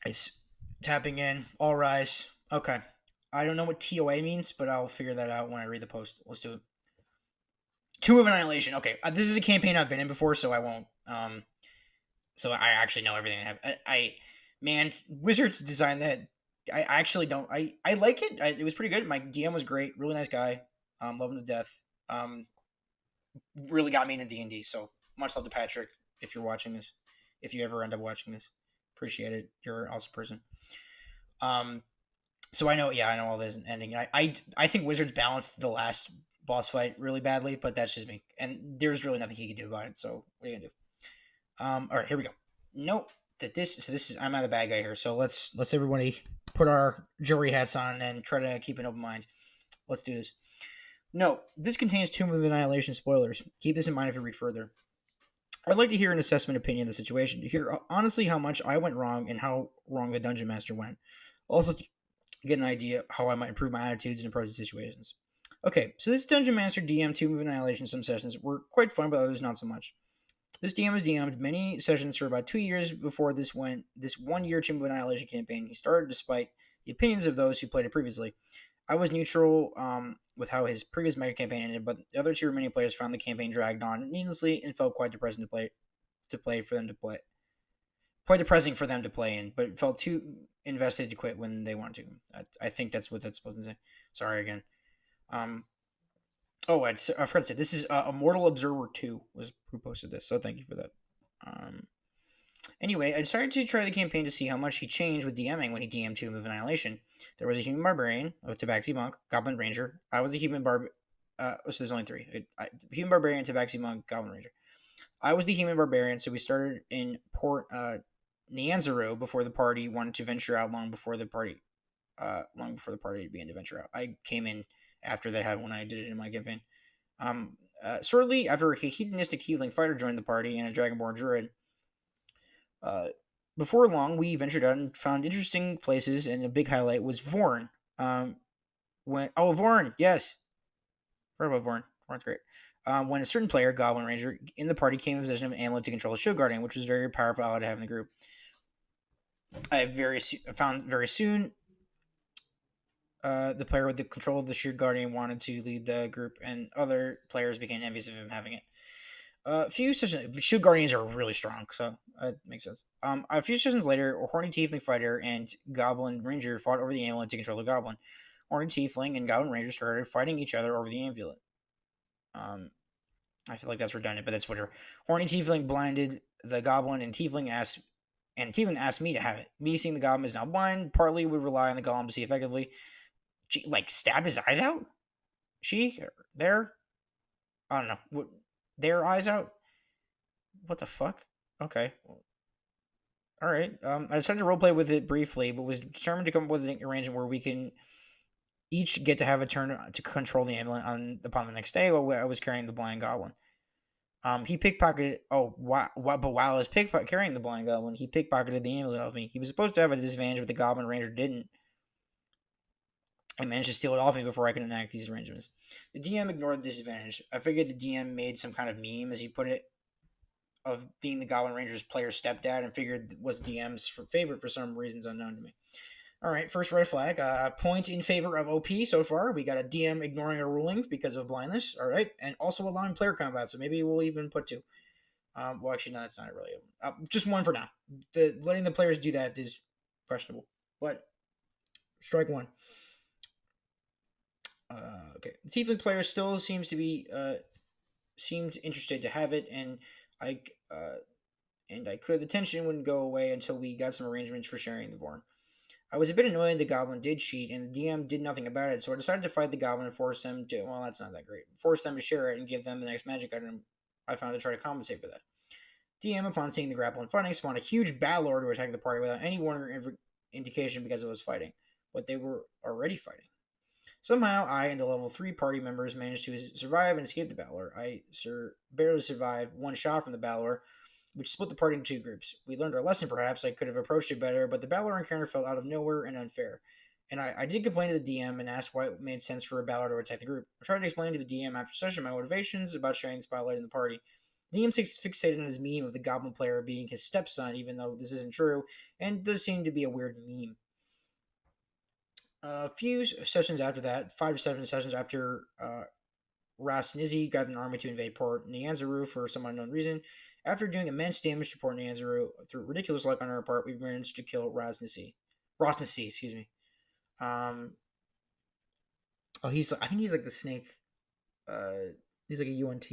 Nice. Tapping in. All rise. Okay. I don't know what TOA means, but I'll figure that out when I read the post. Let's do it. Two of Annihilation. Okay. This is a campaign I've been in before, so I won't. So I actually know everything. Man, Wizards designed that. I actually don't. I like it. It was pretty good. My DM was great. Really nice guy. Love him to death. Really got me into D&D. So much love to Patrick. If you're watching this, if you ever end up watching this, appreciate it. You're an awesome person. Um, so I know, yeah, I know all this ending. I think Wizards balanced the last boss fight really badly, but that's just me. And there's really nothing he can do about it. So what are you gonna do? All right, here we go. Note that this is I'm not the bad guy here. So let's everybody put our jury hats on and try to keep an open mind. Let's do this. No, this contains Tomb of Annihilation spoilers. Keep this in mind if you read further. I'd like to hear an assessment opinion of the situation, to hear honestly how much I went wrong and how wrong the Dungeon Master went. Also, to get an idea how I might improve my attitudes and approach the situations. Okay, so this Dungeon Master DM Tomb of Annihilation, some sessions were quite fun, but others not so much. This DM has DM'd many sessions for about 2 years before this 1 year Tomb of Annihilation campaign. He started despite the opinions of those who played it previously. I was neutral with how his previous mega campaign ended, but the other two remaining players found the campaign dragged on needlessly and felt quite depressing to play for them to play. Quite depressing for them to play in, but felt too invested to quit when they wanted to. I think that's what that's supposed to say. Sorry again. Um. Oh, I forgot to say this is Immortal Observer 2 was who posted this, so thank you for that. Um. Anyway, I decided to try the campaign to see how much he changed with DMing when he DM'd Tomb of Annihilation. There was a human barbarian, a tabaxi monk, goblin ranger. I was a human so there's only three. Human barbarian, tabaxi monk, goblin ranger. I was the human barbarian, so we started in Port Nyanzaru before the party wanted to venture out. Long before the party began to venture out. I came in after that had when I did it in my campaign. Shortly after a hedonistic healing fighter joined the party and a dragonborn druid, uh, before long, we ventured out and found interesting places, and a big highlight was Vorn. Vorn, yes, heard about Vorn. Vorn's great. When a certain player, Goblin Ranger, in the party came in possession of an amulet to control a Shield Guardian, which was a very powerful ally to have in the group. Found very soon the player with the control of the Shield Guardian wanted to lead the group, and other players became envious of him having it. A few sessions, Shield Guardians are really strong, so it makes sense. A few sessions later, a Horny Tiefling Fighter and Goblin Ranger fought over the amulet to control the Goblin. Horny Tiefling and Goblin Ranger started fighting each other over the amulet. I feel like that's redundant, but that's whatever. Horny Tiefling blinded the Goblin, and Tiefling asked me to have it. Me seeing the Goblin is now blind, partly would rely on the Golem to see effectively. She, like, stabbed his eyes out? There? I don't know. What, their eyes out? What the fuck? Okay. All right. I decided to roleplay with it briefly, but was determined to come up with an arrangement where we can each get to have a turn to control the amulet upon the next day while I was carrying the blind goblin. He pickpocketed. Oh, wow! But while I was carrying the blind goblin, he pickpocketed the amulet off me. He was supposed to have a disadvantage, but the goblin ranger didn't. I managed to steal it off me before I could enact these arrangements. The DM ignored the disadvantage. I figured the DM made some kind of meme, as he put it, of being the Goblin Ranger's player's stepdad, and figured was DM's favorite for some reasons unknown to me. All right, first red flag. Point in favor of OP so far. We got a DM ignoring a ruling because of blindness. All right, and also allowing player combat. So maybe we'll even put two. Well, actually, no, that's not really. Just one for now. Letting the players do that is questionable. But strike one. Okay, the Tiefling player still seemed interested to have it, and I could the tension wouldn't go away until we got some arrangements for sharing the Vorn. I was a bit annoyed the Goblin did cheat, and the DM did nothing about it, so I decided to fight the Goblin and force them to. Well, that's not that great. Force them to share it and give them the next magic item I found to try to compensate for that. DM, upon seeing the grapple and fighting, spawned a huge Battlelord to attack the party without any warning or indication because it was fighting, but they were already fighting. Somehow, I and the level 3 party members managed to survive and escape the Battlelord. I barely survived one shot from the Battlelord, which split the party into two groups. We learned our lesson, perhaps. I could have approached it better, but the Battlelord encounter felt out of nowhere and unfair. And I did complain to the DM and asked why it made sense for a Battlelord to attack the group. I tried to explain to the DM after session my motivations about sharing the spotlight in the party. Liam's fixated on his meme of the goblin player being his stepson, even though this isn't true, and does seem to be a weird meme. A few sessions after that, 5 to 7 sessions after Ras Nizzi got an army to invade Port Nyanzaru for some unknown reason. After doing immense damage to Port Nyanzaru through ridiculous luck on our part, we managed to kill Ras Nizzi. Ras Nizzi, excuse me. Oh, I think he's like the snake. He's like a UNT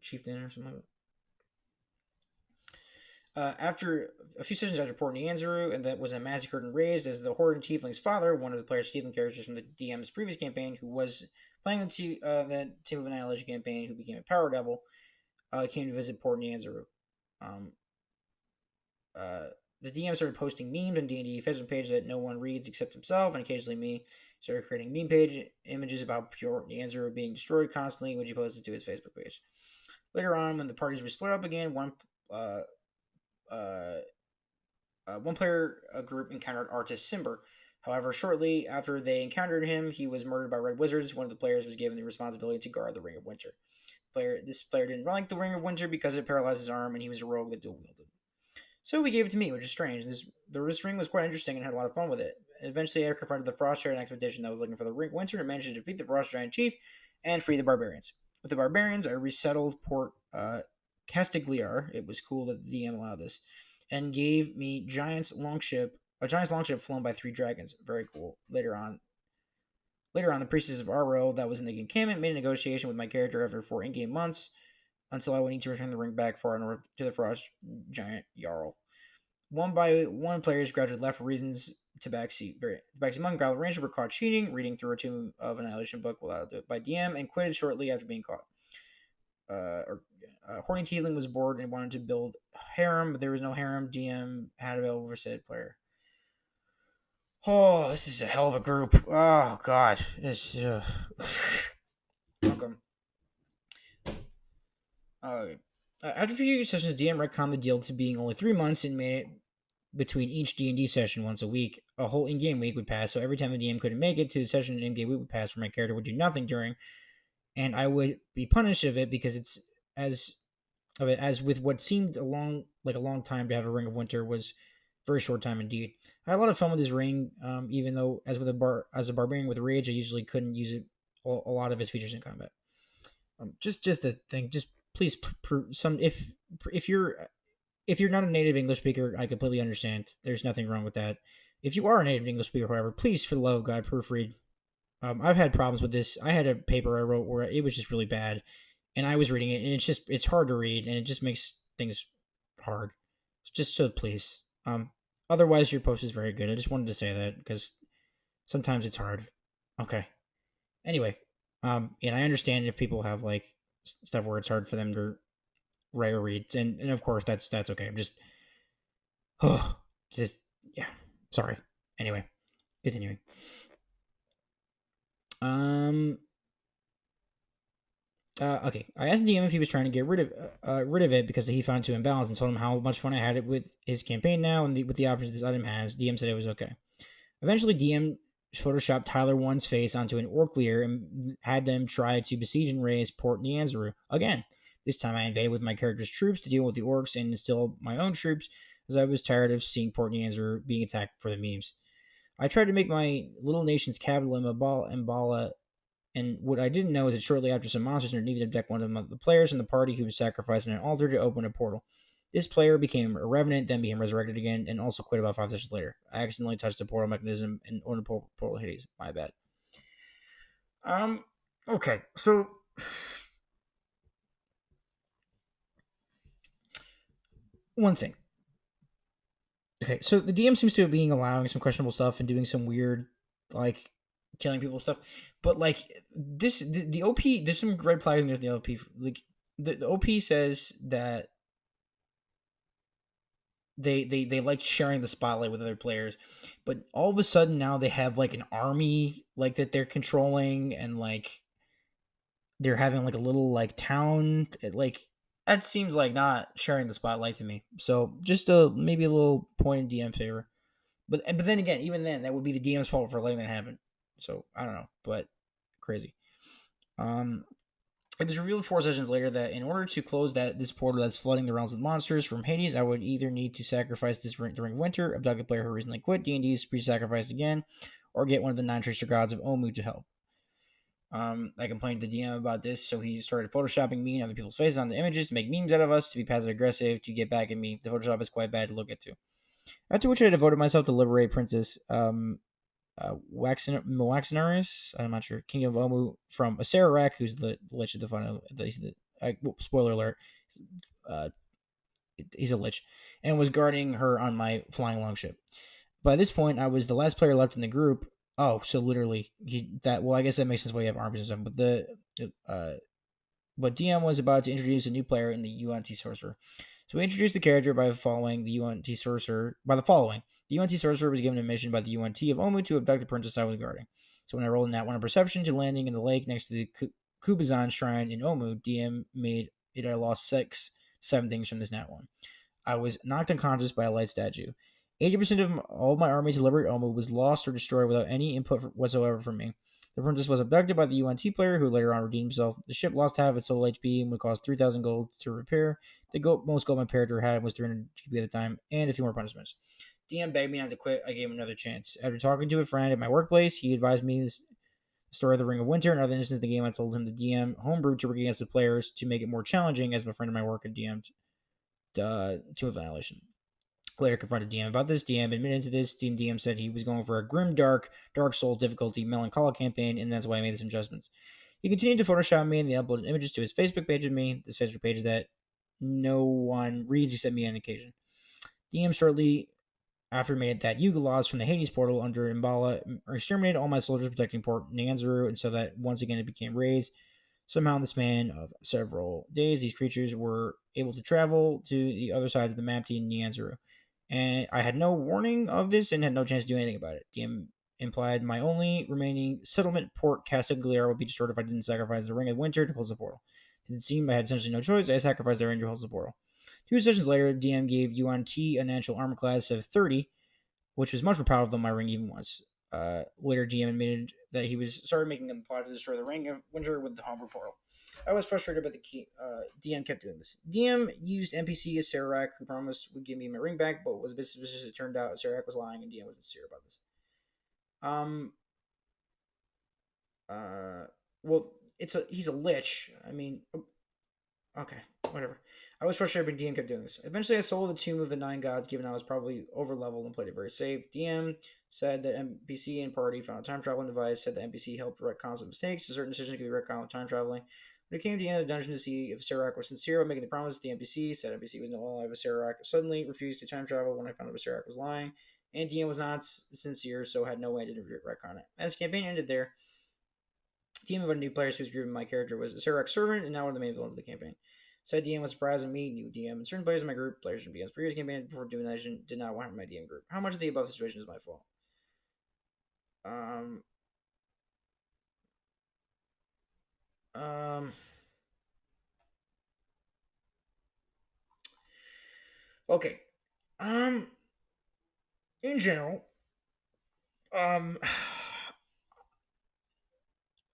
chieftain or something like that. After a few sessions after Port Nyanzaru, and that was massacred and raised as the Horde and Tiefling's father, one of the player's Tiefling characters from the DM's previous campaign, who was playing the Team of Annihilation campaign, who became a Power Devil, came to visit Port Nyanzaru. Um, the DM started posting memes on D&D Facebook page that no one reads except himself, and occasionally me. Started creating meme page images about Port Nyanzaru being destroyed constantly, which he posted to his Facebook page. Later on, when the parties were split up again, one player group encountered artist Simber. However, shortly after they encountered him, he was murdered by Red Wizards. One of the players was given the responsibility to guard the Ring of Winter. This player didn't like the Ring of Winter because it paralyzed his arm, and he was a rogue that dual wielded. So we gave it to me, which is strange. The ring was quite interesting and had a lot of fun with it. Eventually, I confronted the Frost Giant expedition that was looking for the Ring of Winter and managed to defeat the Frost Giant chief and free the barbarians. With the barbarians, I resettled Port Castigliar. It was cool that the DM allowed this, and gave me a giant's longship flown by 3 dragons. Very cool. Later on, the priestess of Aro that was in the encampment made a negotiation with my character after 4 in-game months until I would need to return the ring back far north to the Frost Giant Jarl. One by one, players gradually left for reasons to backseat. The backseat monk and Goblin Ranger were caught cheating, reading through a Tomb of Annihilation book by DM, and quitted shortly after being caught. Horny Tiefling was bored and wanted to build harem, but there was no harem. DM had available for said player. Oh, this is a hell of a group. Oh, God. This, welcome. After a few sessions, DM retconned the deal to being only 3 months and made it between each D&D session once a week. A whole in-game week would pass, so every time the DM couldn't make it to the session, an in-game week would pass where my character would do nothing during, and I would be punished of it because it's as with what seemed a long time to have a Ring of Winter was very short time indeed. I had a lot of fun with this ring, even though as a barbarian with rage, I usually couldn't use it a lot of its features in combat. Just a thing. Just please, if you're not a native English speaker, I completely understand. There's nothing wrong with that. If you are a native English speaker, however, please, for the love of God, proofread. I've had problems with this. I had a paper I wrote where it was just really bad, and I was reading it, and it's hard to read, and it just makes things hard. Just so please. Otherwise, your post is very good. I just wanted to say that because sometimes it's hard. Okay. Anyway, and I understand if people have like stuff where it's hard for them to write or read, and of course that's okay. I'm just, yeah. Sorry. Anyway, continuing. Okay. I asked DM if he was trying to get rid of it because he found it too imbalanced, and told him how much fun I had it with his campaign now and with the options this item has. DM said it was okay. Eventually, DM photoshopped Tyler 1's face onto an orc leader and had them try to besiege and raise Port Nyanzaru again. This time, I invaded with my character's troops to deal with the orcs and instill my own troops, as I was tired of seeing Port Nyanzaru being attacked for the memes. I tried to make my little nation's capital in Mbala, and what I didn't know is that shortly after, some monsters underneath abduct one of the players in the party who was sacrificed on an altar to open a portal. This player became a revenant, then became resurrected again, and also quit about 5 sessions later. I accidentally touched the portal mechanism and opened the portal Hades. My bad. Okay, so one thing. Okay, so the DM seems to be allowing some questionable stuff and doing some weird, like, killing people stuff. But like the OP, there's some red flags with the OP. Like the OP says that they like sharing the spotlight with other players, but all of a sudden now they have like an army like that they're controlling, and like they're having like a little like town. Like that seems like not sharing the spotlight to me. So just maybe a little point in DM favor. But then again, even then, that would be the DM's fault for letting that happen. So I don't know, but crazy. It was revealed 4 sessions later that in order to close this portal that's flooding the realms with monsters from Hades, I would either need to sacrifice the Ring of Winter, abduct a player who recently quit D&D's pre-sacrificed again, or get one of the 9 tracer gods of Omu to help. I complained to the DM about this, so he started photoshopping me and other people's faces on the images to make memes out of us, to be passive aggressive, to get back at me. The Photoshop is quite bad to look at too. After which I devoted myself to liberate Princess Waxinaris, I'm not sure, King of Omu, from Acererak, who's the Lich of the final. Spoiler alert, uh, he's a Lich, and was guarding her on my flying longship. By this point, I was the last player left in the group. Oh, so literally, well, I guess that makes sense why you have armies and stuff. But DM was about to introduce a new player in the UNT Sorcerer. So we introduced the character by following the UNT Sorcerer. By the following, the UNT Sorcerer was given a mission by the UNT of Omu to abduct the princess I was guarding. So when I rolled in that one on Perception to landing in the lake next to the Kubazan Shrine in Omu, DM made it I lost 7 things from this nat one. I was knocked unconscious by a light statue. 80% of all of my army to liberate Omu was lost or destroyed without any input whatsoever from me. The princess was abducted by the UNT player, who later on redeemed himself. The ship lost half its total HP and would cost 3,000 gold to repair. The most gold my character had was 300 GP at the time, and a few more punishments. DM begged me not to quit. I gave him another chance. After talking to a friend at my workplace, he advised me the story of the Ring of Winter and other instances of the game. I told him the DM homebrewed to work against the players to make it more challenging, as my friend at my work had DM'd to Annihilation. Player confronted DM about this. DM admitted to this. DM said he was going for a grim, Dark Souls difficulty, melancholic campaign, and that's why I made some adjustments. He continued to Photoshop me and the uploaded images to his Facebook page of me. This Facebook page that no one reads except me on occasion. DM shortly after made that Yuga laws from the Hades portal under Imbala exterminated all my soldiers protecting Port Nanzaru, and so that once again it became raised. Somehow, in the span of several days, these creatures were able to travel to the other side of the map to Nianzuru. And I had no warning of this and had no chance to do anything about it. DM implied my only remaining settlement, Port Castigliar, would be destroyed if I didn't sacrifice the Ring of Winter to close the portal. It seemed I had essentially no choice. I sacrificed the ring to close the portal. 2 sessions later, DM gave UNT a natural armor class of 30, which was much more powerful than my ring even was. Later, GM admitted that he was started making a plot to destroy the Ring of Winter with the Homebrew Portal. I was frustrated, but the DM kept doing this. DM used NPC as Sararak, who promised would give me my ring back, but was a bit suspicious. It turned out Sararak was lying, and DM was sincere about this. Well, he's a lich. I mean, okay, whatever. I was frustrated, but DM kept doing this. Eventually, I sold the Tomb of the Nine Gods, given I was probably over leveled and played it very safe. DM said that NPC and party found a time traveling device, said the NPC helped retcon some mistakes, so certain decisions could be retconned with time traveling. When it came to the end of the dungeon to see if Serac was sincere about making the promise, the NPC said NPC was no longer alive as Serac, suddenly refused to time travel when I found out Serac was lying, and DM was not sincere, so had no way to retcon it. As the campaign ended there, DM invited new players whose group my character was a Serac's servant and now one of the main villains of the campaign. Said DM was surprised when me, new DM, and certain players in my group, players from DM's previous campaign before doing that, did not want my DM group. How much of the above situation is my fault? Um, um, okay. Um, in general, um,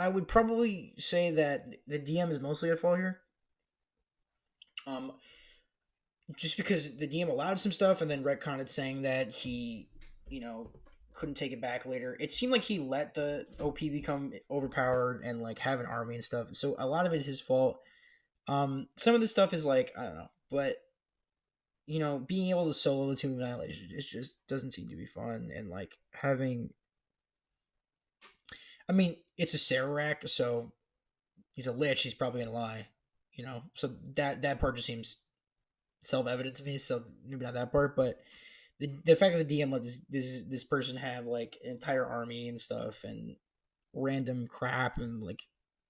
I would probably say that the DM is mostly at fault here. Um, just because the DM allowed some stuff and then retconned saying that he, you know, couldn't take it back later. It seemed like he let the OP become overpowered and like have an army and stuff. So a lot of it is his fault. Some of the stuff is like I don't know, but being able to solo the Tomb of Annihilation, it just doesn't seem to be fun. And like having, I mean, it's a Sararak, so he's a lich. He's probably gonna lie, So that part just seems self evident to me. So maybe not that part, but the fact that the DM let this person have like an entire army and stuff and random crap and like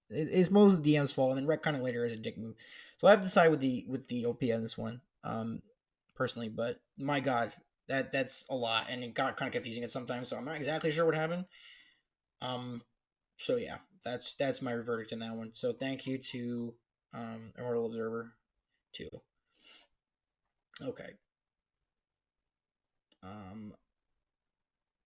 it's most of the DM's fault, and then retconning later is a dick move. So I have to side with the OP on this one, personally. But my God, that's a lot, and it got kind of confusing at sometimes. So I'm not exactly sure what happened. Um, so yeah, that's my verdict in that one. So thank you to Immortal Observer too. Okay.